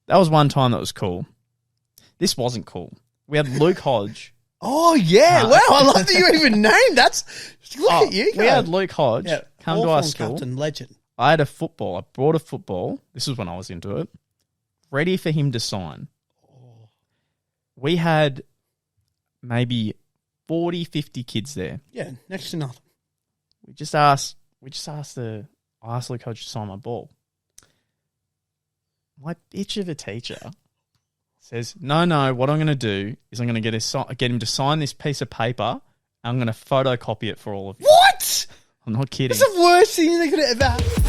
That was one time that was cool. This wasn't cool. We had Luke Hodge. Oh, yeah. Wow, I love that you even named that. Look at you guys. We had Luke Hodge come to our school. Captain, legend. I had a football. I brought a football. This was when I was into it. Ready for him to sign. We had maybe 40, 50 kids there. Yeah, next to nothing. I asked Luke Hodge to sign my ball. My bitch of a teacher says, no, what I'm going to do is I'm going to get him to sign this piece of paper. I'm going to photocopy it for all of you. What? I'm not kidding. That's the worst thing they could ever have.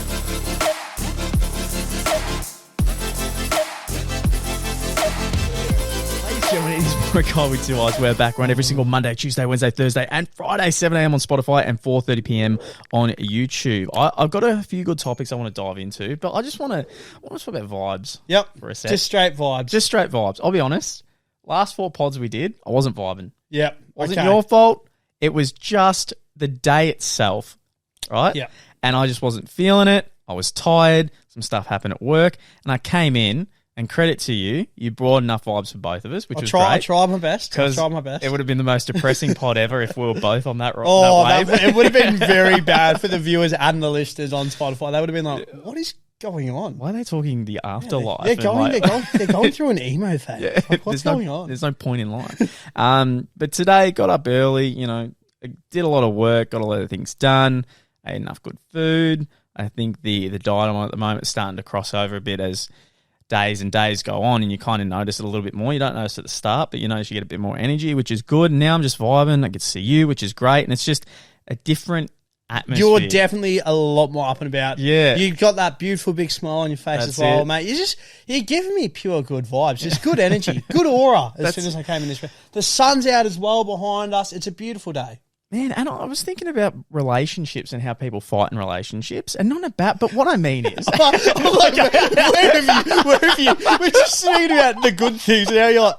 It is Morokaii with 2 eyes. We're back. We're on every single Monday, Tuesday, Wednesday, Thursday, and Friday, 7 a.m. on Spotify and 4:30 p.m. on YouTube. I've got a few good topics I want to dive into, but I just want to talk about vibes. Yep. For a sec. Just straight vibes. Just straight vibes. I'll be honest. Last 4 pods we did, I wasn't vibing. Yep. Wasn't your fault. It was just the day itself, right? Yeah. And I just wasn't feeling it. I was tired. Some stuff happened at work, and I came in. And credit to you, you brought enough vibes for both of us, which was great. I tried my best. It would have been the most depressing pod ever if we were both on that wave. It would have been very bad for the viewers and the listeners on Spotify. They would have been like, what is going on? Why are they talking the afterlife? They're going through an emo phase. Yeah, like, what's going on? There's no point in lying. But today, got up early, did a lot of work, got a lot of things done, ate enough good food. I think the diet I'm on at the moment is starting to cross over a bit as days and days go on, and you kind of notice it a little bit more. You don't notice at the start, but you notice you get a bit more energy, which is good. And now I'm just vibing. I get to see you, which is great. And it's just a different atmosphere. You're definitely a lot more up and about. Yeah. You've got that beautiful big smile on your face as well, mate. You're giving me pure good vibes. Just good energy, good aura as soon as I came in this room. The sun's out as well behind us. It's a beautiful day. Man, and I was thinking about relationships and how people fight in relationships, and not about, but what I mean is... I'm like, where have you? We're just sitting about the good things, and now you're like,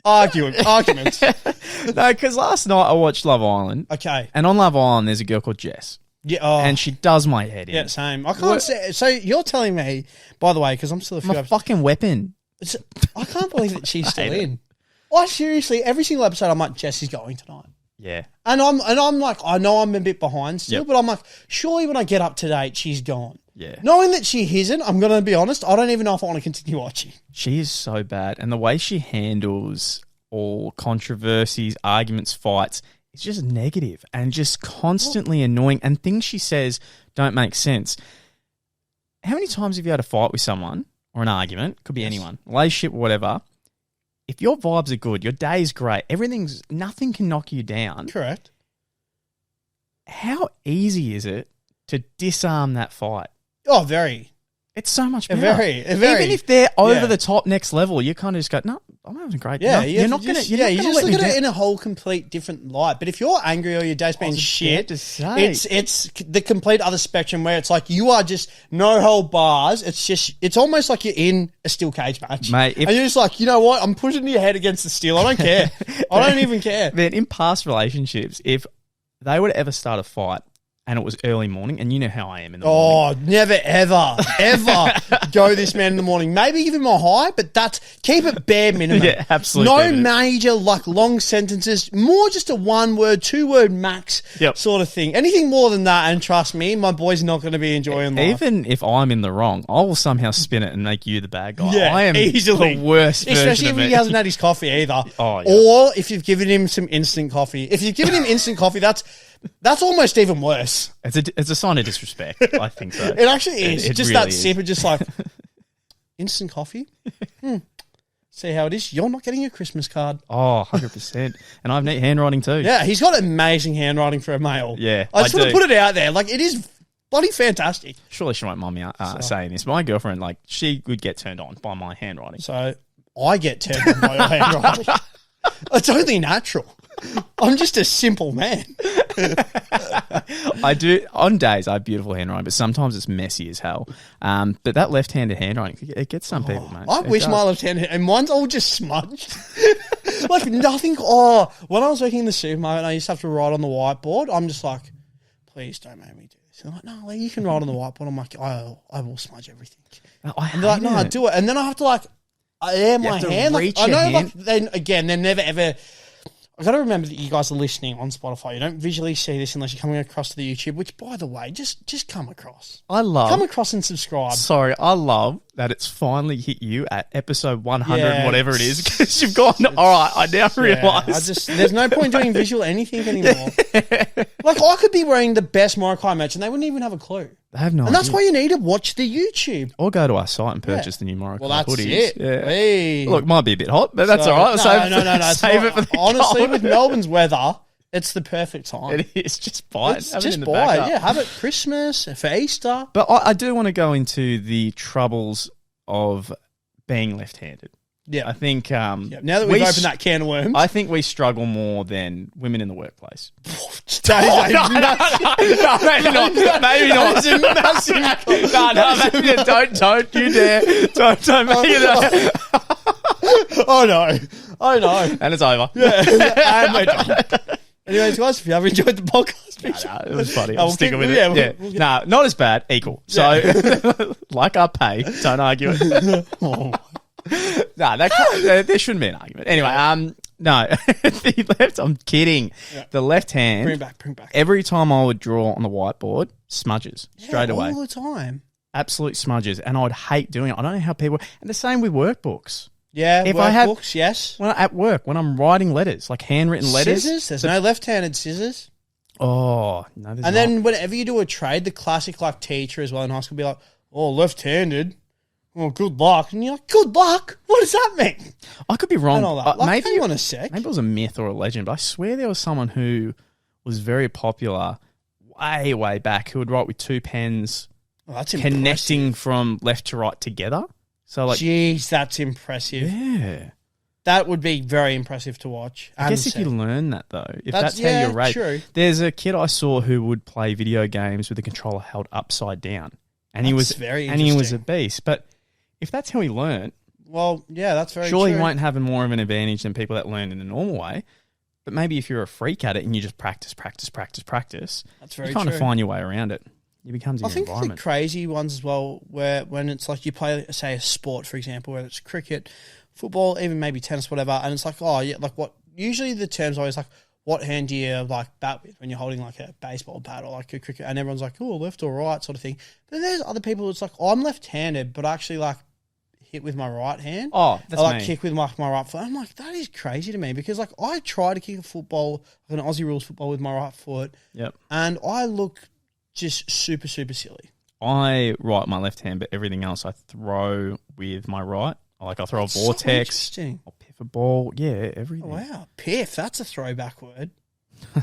arguments. No, because last night I watched Love Island. Okay. And on Love Island, there's a girl called Jess. Yeah. Oh. And she does my head in. Yeah, same. I can't say... So you're telling me, by the way, because I'm still a few... I'm a fucking weapon. I can't believe that she's still in. I seriously, every single episode, I'm like, Jess is going tonight. Yeah. And I'm like, I know I'm a bit behind still, but I'm like, surely when I get up to date, she's gone. Yeah. Knowing that she isn't, I'm going to be honest, I don't even know if I want to continue watching. She is so bad. And the way she handles all controversies, arguments, fights, it's just negative and just constantly annoying. And things she says don't make sense. How many times have you had a fight with someone or an argument? Could be anyone. Relationship, whatever. If your vibes are good, your day's great, nothing can knock you down. Correct. How easy is it to disarm that fight? Oh, very. It's so much better. Very. Even if they're over the top next level, you kind of just go, no, I'm having a great day. Yeah, no, you're not going to. You just look at it in a whole complete different light. But if you're angry or your day's been shit, it's the complete other spectrum where it's like you are just no hold bars. It's almost like you're in a steel cage match, mate. And you're just like, you know what? I'm pushing your head against the steel. I don't care. I don't even care. Man, in past relationships, if they would ever start a fight, and it was early morning, and you know how I am in the morning. Oh, never, ever go this man in the morning. Maybe give him a high, but keep it bare minimum. Yeah, absolutely. No major, long sentences, more just a 1-word, 2-word max sort of thing. Anything more than that, and trust me, my boy's not going to be enjoying life. Even if I'm in the wrong, I will somehow spin it and make you the bad guy. Yeah, I am easily. The worst version Especially of if me. he hasn't had his coffee either. Oh, yeah. Or if you've given him some instant coffee. If you've given him instant coffee, that's almost even worse. It's a sign of disrespect. I think so. It actually is. It just really that is. sip of just like instant coffee. See how it is. You're not getting a Christmas card. Oh, 100%. And I have neat handwriting too. Yeah, he's got amazing handwriting for a male. Yeah, I just want to put it out there. Like, it is bloody fantastic. Surely she won't mind me saying this. My girlfriend, she would get turned on by my handwriting. So I get turned on by your handwriting. It's only natural. I'm just a simple man. I do. On days, I have beautiful handwriting, but sometimes it's messy as hell. But that left-handed handwriting, it gets some people, mate. I wish my left-handed, and mine's all just smudged. Like nothing. Oh, when I was working in the supermarket, I used to have to write on the whiteboard. I'm just like, please don't make me do this. They're like, no, you can write on the whiteboard. I'm like, I will smudge everything. And they're like, no, do it. And then I have to like air my hand. Like, I know, like, then again, they're never ever. I got to remember that you guys are listening on Spotify. You don't visually see this unless you're coming across to the YouTube. Which, by the way, just come across. Come across and subscribe. Sorry, I love that it's finally hit you at episode 100, whatever it is, because you've gone. All right, I now realise. There's no point doing visual anything anymore. Like I could be wearing the best Morokaii merch, and they wouldn't even have a clue. They have no idea. And that's why you need to watch the YouTube. Or go to our site and purchase the new Morokaii Well, that's hoodies. it. Yeah. Hey. Look, might be a bit hot, but that's all right. No. Save it for the honestly, with Melbourne's weather, it's the perfect time. It is. Just buy it. Just buy it. Yeah, have it Christmas, for Easter. But I do want to go into the troubles of being left-handed. Yeah. I think... now that we've opened that can of worms... I think we struggle more than women in the workplace. Maybe not. Maybe not. No, don't you dare. Don't make it that. Oh, no. And it's over. Yeah. And we're done. Anyways, guys, if you have enjoyed the podcast, it was funny. I'm sticking with it. Yeah. Not as bad. Equal. So, like our pay, don't argue it. There shouldn't be an argument. Anyway, no. The left, I'm kidding. Yeah. The left hand. Bring it back. Every time I would draw on the whiteboard, smudges straight away. All the time. Absolute smudges. And I would hate doing it. I don't know how people... And the same with workbooks. Yeah, workbooks, yes. When at work, when I'm writing letters, like handwritten letters. Scissors? There's no left-handed scissors. Oh, no, there's not. And then whenever you do a trade, the classic like teacher as well in high school will be like, oh, left-handed. Oh, good luck. And you're like, good luck? What does that mean? I could be wrong. And all that. Like, maybe hang on a sec. Maybe it was a myth or a legend, but I swear there was someone who was very popular way back who would write with two pens connecting from left to right together. So like, jeez, that's impressive. Yeah. That would be very impressive to watch. I guess if you learn that though, if that's how you're raised. True. There's a kid I saw who would play video games with the controller held upside down. And he was a beast. But if that's how he learned, well, yeah, that's very surely true. He won't have more of an advantage than people that learn in a normal way. But maybe if you're a freak at it and you just practice, that's very you kind of find your way around it. It becomes your environment. I think the crazy ones as well, where when it's like you play, say, a sport, for example, whether it's cricket, football, even maybe tennis, whatever, and it's like, oh, yeah, like what, usually the term's always like, what hand do you like bat with when you're holding like a baseball bat or like a cricket, and everyone's like, oh, left or right sort of thing. But there's other people, it's like, oh, I'm left-handed, but I actually like hit with my right hand. Oh, that's I kick with my right foot. I'm like, that is crazy to me because like I try to kick a football, like an Aussie rules football with my right foot. Yep. And I look just super, super silly. I write my left hand, but everything else I throw with my right. Like I throw a vortex. I'll piff a ball. Yeah, everything. Oh, wow. Piff. That's a throwback word.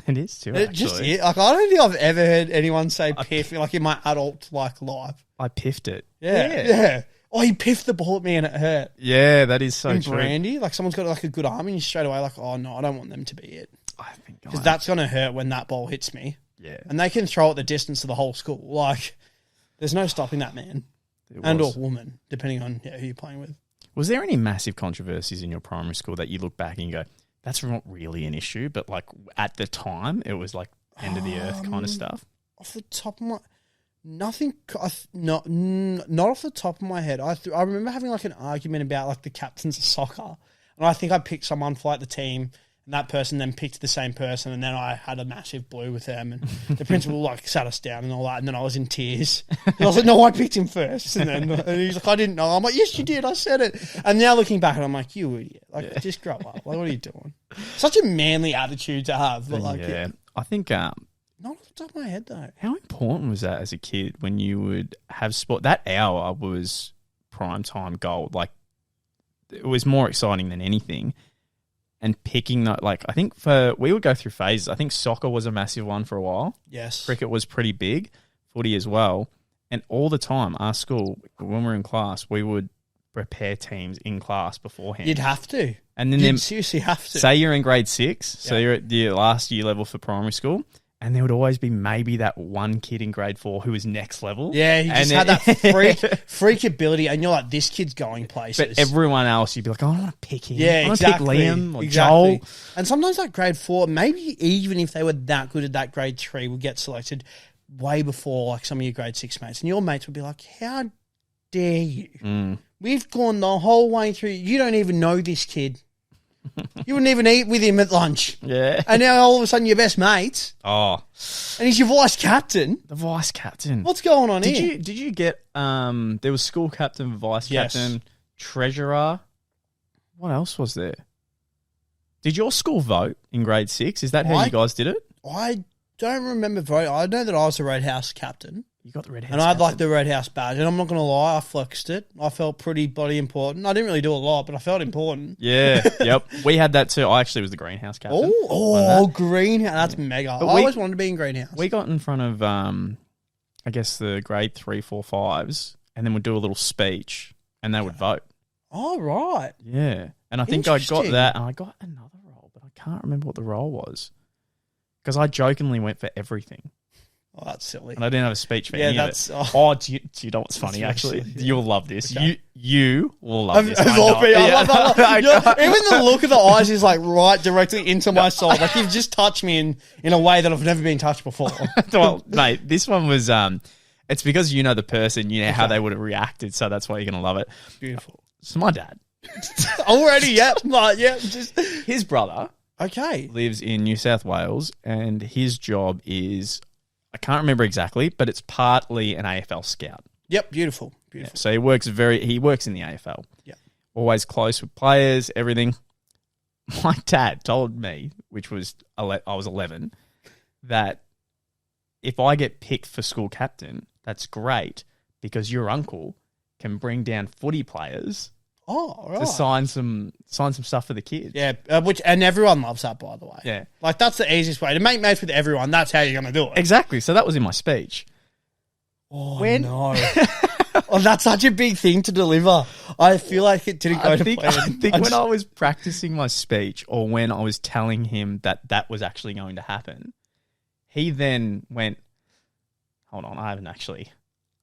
It is too, actually. Just like I don't think I've ever heard anyone say piff like in my adult like life. I piffed it. Yeah. Oh, he piffed the ball at me and it hurt. Yeah, that is so true. Brandy, like someone's got like a good arm and you straight away like, oh no, I don't want them to be it. I think because that's going to hurt when that ball hits me. Yeah. And they can throw it the distance of the whole school. Like, there's no stopping that man. And or woman, depending on who you're playing with. Was there any massive controversies in your primary school that you look back and you go, that's not really an issue, but like at the time, it was like end of the earth kind of stuff? Off the top of my... Nothing... Not off the top of my head. I remember having like an argument about like the captains of soccer. And I think I picked someone for like the team... And that person then picked the same person, and then I had a massive blue with them, and the principal like sat us down and all that, and then I was in tears. And I was like, "No, I picked him first." And he's like, "I didn't know." I'm like, "Yes, you did. I said it." And now looking back, and I'm like, "You idiot! Like, just grow up. Like, what are you doing?" Such a manly attitude to have. But like, I think not off the top of my head though. How important was that as a kid when you would have sport? That hour was prime time gold. Like, it was more exciting than anything. And picking that, like, I think we would go through phases. I think soccer was a massive one for a while. Yes. Cricket was pretty big, footy as well. And all the time, our school, when we were in class, we would prepare teams in class beforehand. You'd have to. And then you'd seriously have to. Say you're in grade 6, so you're at the last year level for primary school. And there would always be maybe that one kid in grade 4 who was next level. Yeah, he just had that freak ability, and you're like, this kid's going places. But everyone else, you'd be like, oh, I want to pick him. Yeah, I want to pick Liam or exactly. Joel. And sometimes like grade 4, maybe even if they were that good at that grade 3, would get selected way before like some of your grade 6 mates. And your mates would be like, how dare you? We've gone the whole way through. You don't even know this kid. You wouldn't even eat with him at lunch. Yeah. And now all of a sudden you're best mates. Oh. And he's your vice captain. The vice captain. What's going on here? Did you get, there was school captain, vice captain, treasurer. What else was there? Did your school vote in grade 6? Is that how you guys did it? I don't remember voting. I know that I was the Roadhouse captain. You got the Roadhouse and I had like the Roadhouse badge. And I'm not going to lie, I flexed it. I felt pretty bloody important. I didn't really do a lot, but I felt important. Yeah, yep. We had that too. I actually was the Greenhouse captain. Greenhouse. That's mega. But I always wanted to be in Greenhouse. We got in front of, I guess, the grade 3, 4, 5s, and then we'd do a little speech, and they would vote. Oh, right. Yeah. And I think I got that, and I got another role, but I can't remember what the role was. Because I jokingly went for everything. Oh, that's silly. And I didn't have a speech for any of it. Do you know what's funny, actually? You'll love this. Okay. You will love this. I love that. Even the look of the eyes is like right directly into my soul. Like you've just touched me in a way that I've never been touched before. Well, mate, this one was, it's because you know the person, you know how they would have reacted, so that's why you're going to love it. Beautiful. So my dad. Already, yep. Just his brother okay lives in New South Wales, and his job is, I can't remember exactly, but it's partly an AFL scout. Yep, beautiful. Yeah, so he works in the AFL. Yeah. Always close with players, everything. My dad told me, which was I was 11, that if I get picked for school captain, that's great because your uncle can bring down footy players. Oh, right. To sign some stuff for the kids. Yeah, and everyone loves that, by the way. Yeah. Like, that's the easiest way. To make mates with everyone, that's how you're going to do it. Exactly. So that was in my speech. Oh, no. Oh, that's such a big thing to deliver. I feel like it didn't go to plan. I think when I was practicing my speech or when I was telling him that was actually going to happen, he then went, hold on, I haven't actually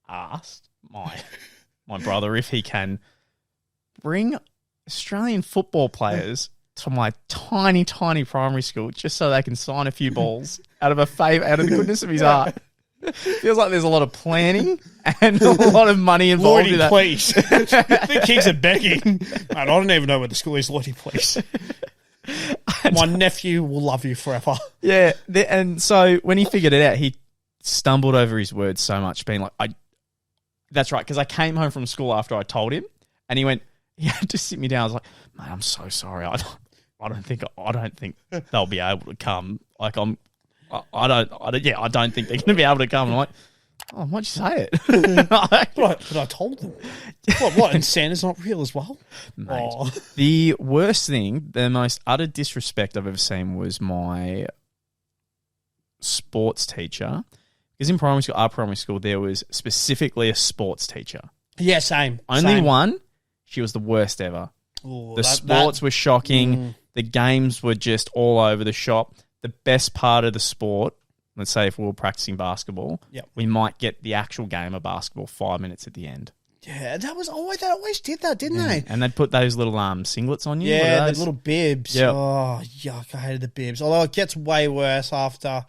asked my brother if he can bring Australian football players to my tiny, tiny primary school just so they can sign a few balls out of the goodness of his heart. Feels like there's a lot of planning and a lot of money involved in that. Please. The kids are begging. Mate, I don't even know where the school is. Lloydie, please. My nephew will love you forever. Yeah, and so when he figured it out, he stumbled over his words so much, being like, that's right, because I came home from school after I told him, and he went, he had to sit me down. I was like, mate, I'm so sorry. I don't think they'll be able to come. Like I don't think they're going to be able to come. And I'm like, oh, why'd you say it? But I told them. What? And Santa's not real as well? Mate, the worst thing, the most utter disrespect I've ever seen was my sports teacher. Because in our primary school, there was specifically a sports teacher. Yeah, same. Only one. She was the worst ever. Ooh, the sports were shocking. The games were just all over the shop. The best part of the sport, let's say if we were practicing basketball, we might get the actual game of basketball 5 minutes at the end. Yeah, they always did that, didn't they? And they'd put those little singlets on you. Yeah, the little bibs. Yep. Oh, yuck, I hated the bibs. Although it gets way worse after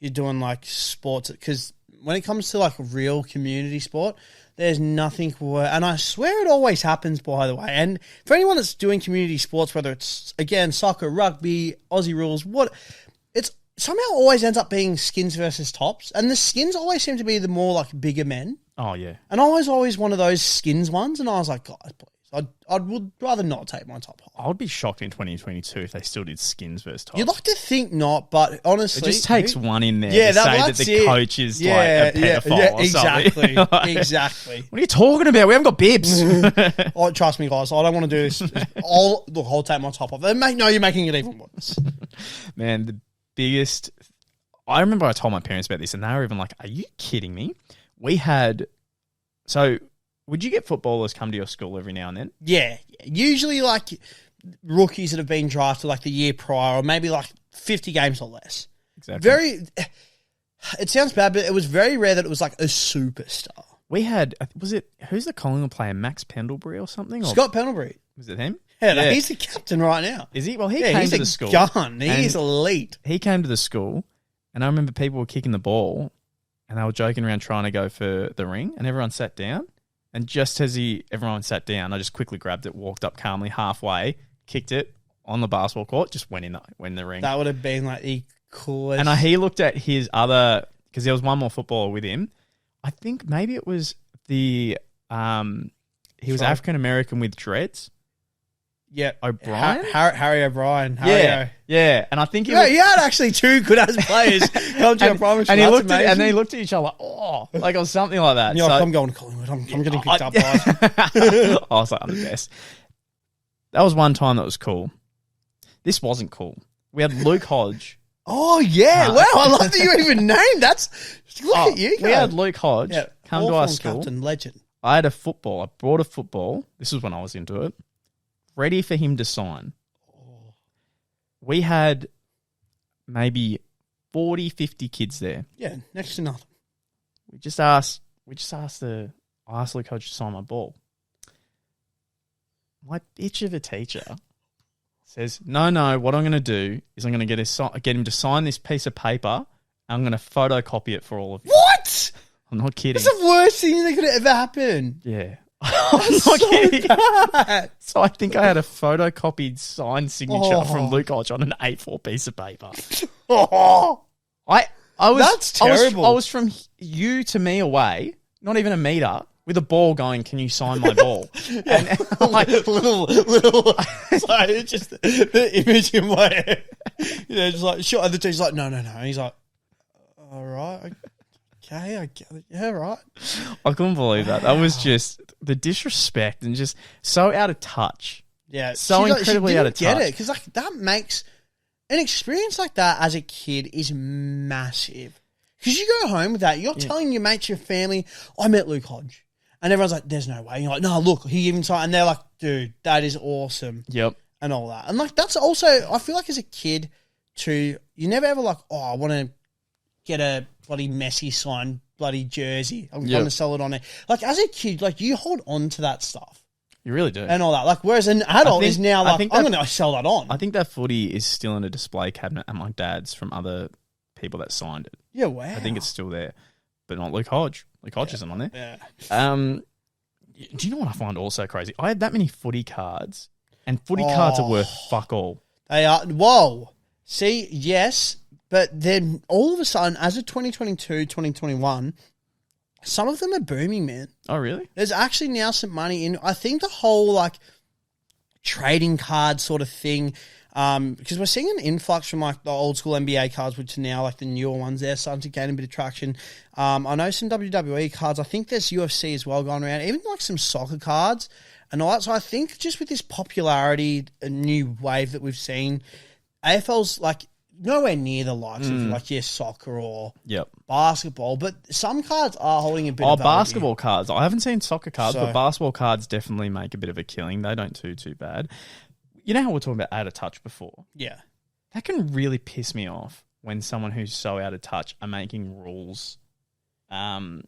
you're doing like sports, because when it comes to like a real community sport, there's nothing worse. And I swear it always happens, by the way. And for anyone that's doing community sports, whether it's, again, soccer, rugby, Aussie rules, it's somehow always ends up being skins versus tops. And the skins always seem to be the more like bigger men. Oh, yeah. And I was always one of those skins ones. And I was like, guys, please, I would rather not take my top off. I would be shocked in 2022 if they still did skins versus tops. You'd like to think not, but honestly... It just takes one in there to say that the coach is like a pedophile or exactly, something. Exactly. What are you talking about? We haven't got bibs. Oh, trust me, guys. I don't want to do this. I'll take my top off. No, you're making it even worse. Man, the biggest... I remember I told my parents about this and they were even like, are you kidding me? We had... So... Would you get footballers come to your school every now and then? Yeah. Usually like rookies that have been drafted like the year prior or maybe like 50 games or less. Exactly. It sounds bad, but it was very rare that it was like a superstar. We had, who's the Collingwood player, Max Pendlebury or something? Scott Pendlebury. Was it him? Yeah, he's the captain right now. Is he? Well, he came to the school. He's a gun. He's elite. He came to the school and I remember people were kicking the ball and they were joking around trying to go for the ring and everyone sat down. And just as everyone sat down, I just quickly grabbed it, walked up calmly halfway, kicked it on the basketball court, just went in the ring. That would have been like the coolest. And he looked at his other, because there was one more footballer with him. I think maybe it was he was African American with dreads. Yeah, O'Brien, Harry O'Brien. Yeah, and I think you had actually two good ass players come to your primary school. And they looked at each other like it was something like that. And you're like, I'm going to Collingwood. I'm getting picked up, guys. I was like, I'm the best. That was one time that was cool. This wasn't cool. We had Luke Hodge. Oh yeah! Wow, I love that you even named. Look at you guys. We had Luke Hodge come to our school. Captain, legend. I had a football. I brought a football. This was when I was into it. Ready for him to sign. We had maybe 40, 50 kids there. Yeah, next to nothing. I asked Luke Hodge to sign my ball. My bitch of a teacher says, no, what I'm going to do is I'm going to get him to sign this piece of paper. And I'm going to photocopy it for all of you. What? I'm not kidding. That's the worst thing that could ever happen. Yeah. I'm not kidding. So I think I had a photocopied signed signature from Luke Hodge on an A4 piece of paper. That's terrible. I was from you to me away, not even a meter, with a ball going, can you sign my ball? And like little sorry, it's just the image in my head. Just like sure, the teacher's like, no. He's like, all right, okay, I get it. Yeah, right. I couldn't believe that. That was just the disrespect and just so out of touch. Yeah, so incredibly out of touch. Get it? Because like that makes an experience like that as a kid is massive. Because you go home with that, you're telling your mates, your family, I met Luke Hodge. And everyone's like, there's no way. And you're like, no, look, he even signed. And they're like, dude, that is awesome. Yep. And all that. And like, that's also, I feel like as a kid too, you never ever like, oh, I want to get a bloody Messi signed bloody jersey. I'm going to sell it on it. Like as a kid, like you hold on to that stuff. You really do. And all that. Like, whereas an adult is now like, I'm going to sell that on. I think that footy is still in a display cabinet at my dad's from other people that signed it. Yeah, wow. I think it's still there. But not Luke Hodge. Luke Hodge isn't on there. Yeah. Do you know what I find also crazy? I had that many footy cards, and footy cards are worth fuck all. They are. Whoa. See, yes, but then all of a sudden, as of 2022, 2021, some of them are booming, man. Oh, really? There's actually now some money in. I think the whole like trading card sort of thing. Because we're seeing an influx from like the old school NBA cards, which are now like the newer ones. They're starting to gain a bit of traction. I know some WWE cards. I think there's UFC as well going around. Even like some soccer cards and all that. So I think just with this popularity, a new wave that we've seen, AFL's like nowhere near the likes of like soccer or basketball. But some cards are holding a bit of value. Basketball cards. I haven't seen soccer cards, but basketball cards definitely make a bit of a killing. They don't do too bad. You know how we're talking about out of touch before? Yeah. That can really piss me off when someone who's so out of touch are making rules in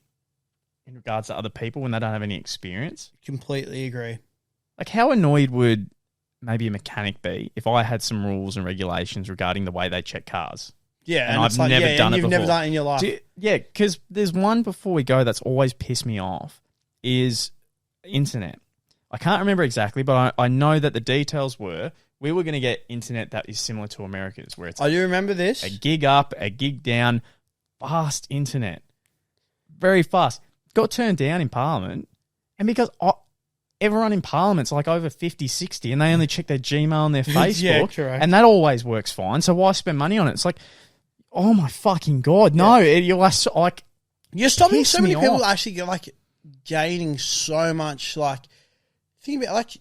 regards to other people when they don't have any experience. Completely agree. Like how annoyed would maybe a mechanic be if I had some rules and regulations regarding the way they check cars? Yeah. And I've never done it before. You've never done it in your life. Because there's one before we go that's always pissed me off is internet. I can't remember exactly, but I know that the details were we were going to get internet that is similar to America's, where it's I do remember this. A gig up, a gig down, fast internet. Very fast. Got turned down in Parliament, and because everyone in Parliament's like over 50, 60, and they only check their Gmail and their Facebook, and that always works fine, so why spend money on it? It's like, oh my fucking God, no. You're like you're stopping so many people actually like gaining so much like... Think about like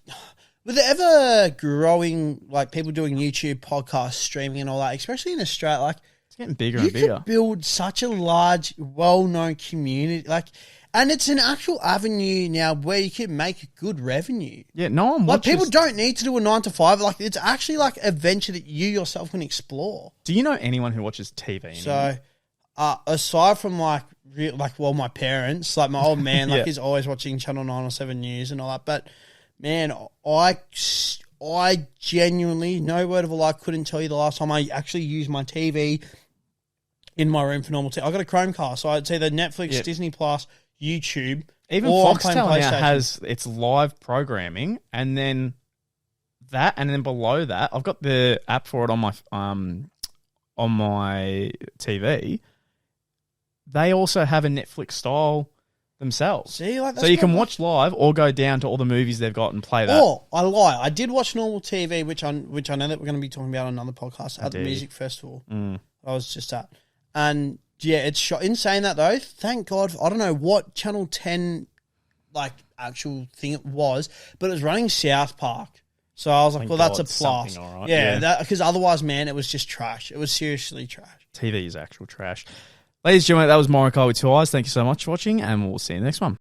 with the ever growing like people doing YouTube, podcasts, streaming, and all that, especially in Australia, like it's getting bigger and bigger. You could build such a large, well-known community, like, and it's an actual avenue now where you can make good revenue. Yeah, no one watches. Like people don't need to do a 9 to 5. Like it's actually like a venture that you yourself can explore. Do you know anyone who watches TV anymore? So, aside from my parents, like my old man, like he's always watching Channel 9 or 7 News and all that, but. Man, I genuinely, no word of a lie, couldn't tell you the last time I actually used my TV in my room for normal TV. I got a Chromecast, so it's either Netflix, Disney Plus, YouTube, Even Or I'm Foxtel playing now PlayStation. has its live programming, and then below that, I've got the app for it on my TV. They also have a Netflix style themselves. See, like, so you can watch live or go down to all the movies they've got and play that. Oh, I lie. I did watch normal TV, which I know that we're going to be talking about on another podcast at the music festival. I was just at, and yeah, it's shot. In saying that though, thank God. I don't know what Channel 10 like actual thing it was, but it was running South Park. So I was like, well, that's a plus. Right. Yeah, because otherwise, man, it was just trash. It was seriously trash. TV is actual trash. Ladies and gentlemen, that was Morokaii with 2 eyes. Thank you so much for watching, and we'll see you in the next one.